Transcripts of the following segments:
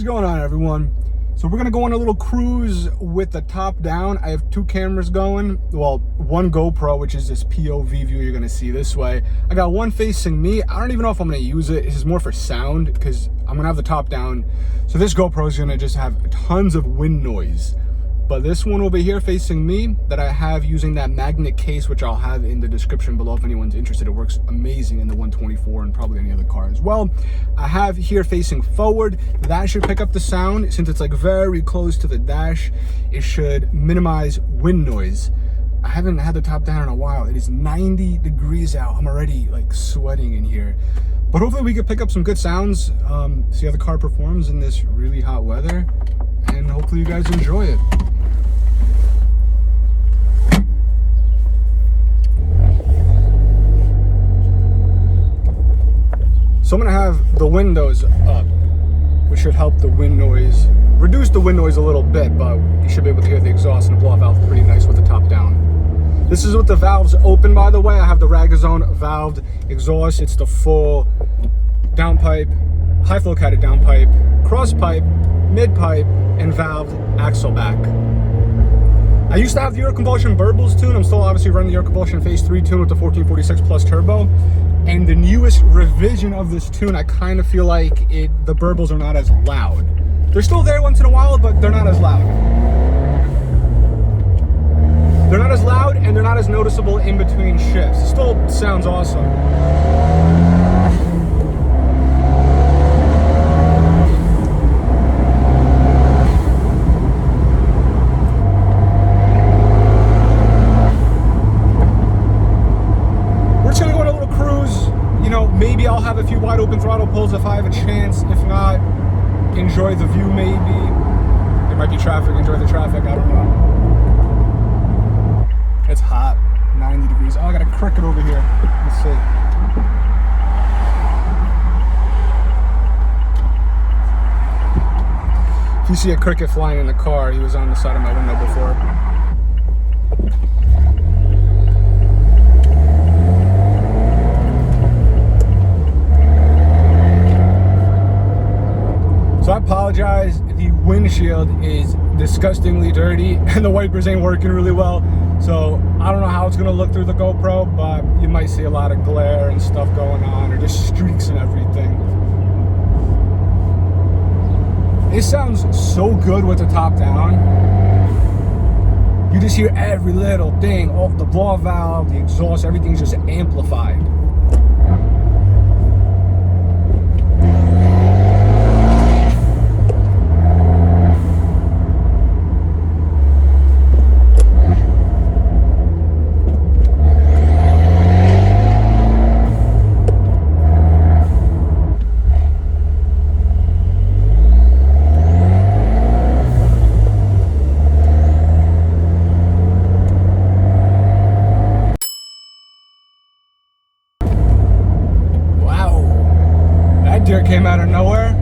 What's going on, everyone? So we're gonna go on a little cruise with the top down. I have two cameras going. Well, one GoPro, which is this POV view you're gonna see this way. I got one facing me. I don't even know if I'm gonna use it. This is more for sound because I'm gonna have the top down. So this GoPro is gonna just have tons of wind noise. But this one over here facing me that I have using that magnet case, which I'll have in the description below if anyone's interested. It works amazing in the 124 and probably any other car as well. I have here facing forward. That should pick up the sound since it's like very close to the dash. It should minimize wind noise. I haven't had the top down in a while. It is 90 degrees out. I'm already like sweating in here. But hopefully we can pick up some good sounds, see how the car performs in this really hot weather. And hopefully you guys enjoy it. So I'm gonna have the windows up, which should help the wind noise, reduce the wind noise a little bit, but you should be able to hear the exhaust and the blow-off valve pretty nice with the top down. This is with the valves open, by the way. I have the Ragazone valved exhaust. It's the full downpipe, high flow catted downpipe, cross pipe, mid pipe, and valved axle back. I used to have the air combustion Burbles tune. I'm still obviously running the air combustion phase 3 tune with the 1446 plus turbo. And the newest revision of this tune, I kind of feel like the burbles are not as loud. They're still there once in a while, but they're not as loud. They're not as loud and they're not as noticeable in between shifts. It still sounds awesome. Maybe I'll have a few wide open throttle pulls if I have a chance. If not, enjoy the view maybe. There might be traffic, enjoy the traffic, I don't know. It's hot, 90 degrees. Oh, I got a cricket over here. Let's see. If you see a cricket flying in the car, he was on the side of my window before. So I apologize, the windshield is disgustingly dirty and the wipers ain't working really well. So I don't know how it's gonna look through the GoPro, but you might see a lot of glare and stuff going on or just streaks and everything. It sounds so good with the top down. You just hear every little thing, oh, the blow valve, the exhaust, everything's just amplified. Deer came out of nowhere.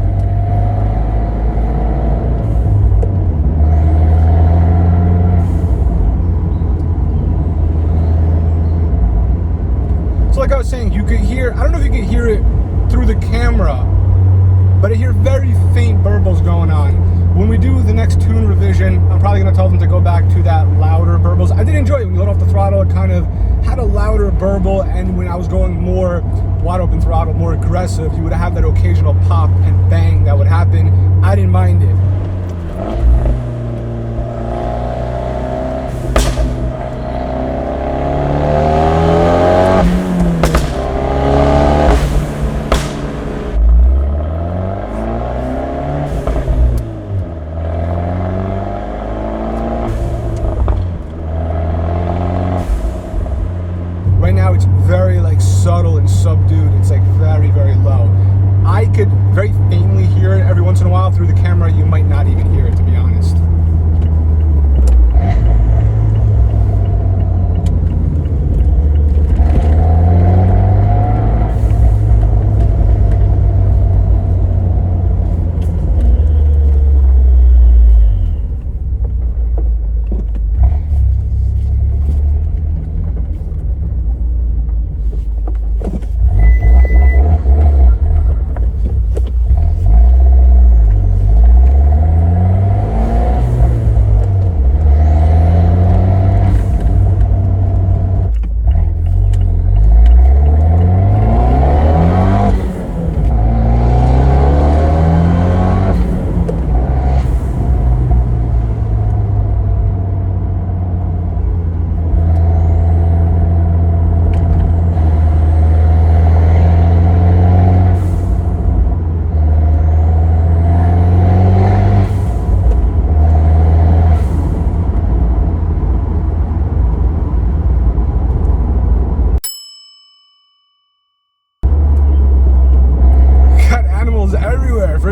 So like I was saying, you could hear, I don't know if you can hear it through the camera, but I hear very faint burbles going on. When we do the next tune revision, I'm probably gonna tell them to go back to that louder burbles. I did enjoy it when you let off the throttle, it kind of had a louder burble, and when I was going more wide open throttle, more aggressive, you would have that occasional pop and bang that would happen. I didn't mind it. Right now it's very like subtle and subdued. It's like very, very low. I could very faintly hear it every once in a while through the camera. You might not even hear it, to be honest.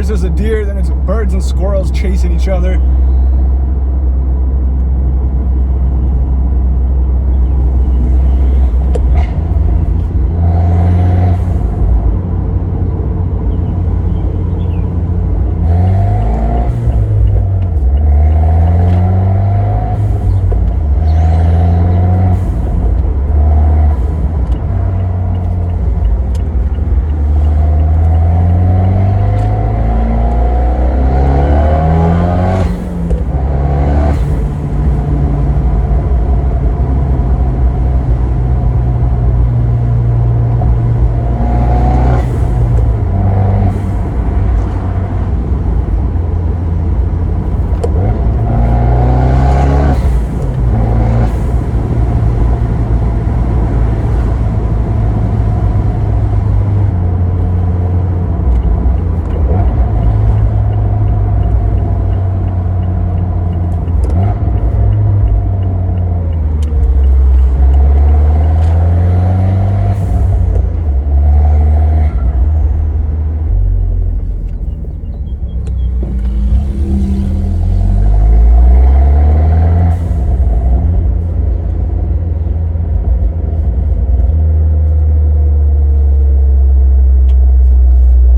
First there's a deer, then it's birds and squirrels chasing each other.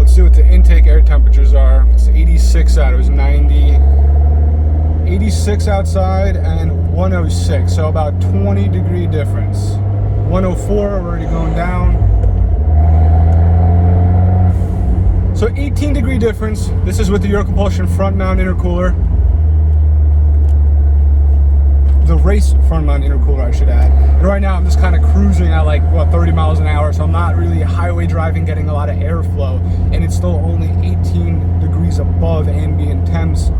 See what the intake air temperatures are. It's 86 out, it was 90. 86 outside and 106, so about 20 degree difference. 104, we're already going down. So 18 degree difference. This is with the Euro Propulsion front mount intercooler. The race front mount intercooler, I should add. And right now I'm just kind of cruising at like, what, 30 miles an hour, so I'm not really highway driving, getting a lot of airflow, and it's still only 18 degrees above ambient temps.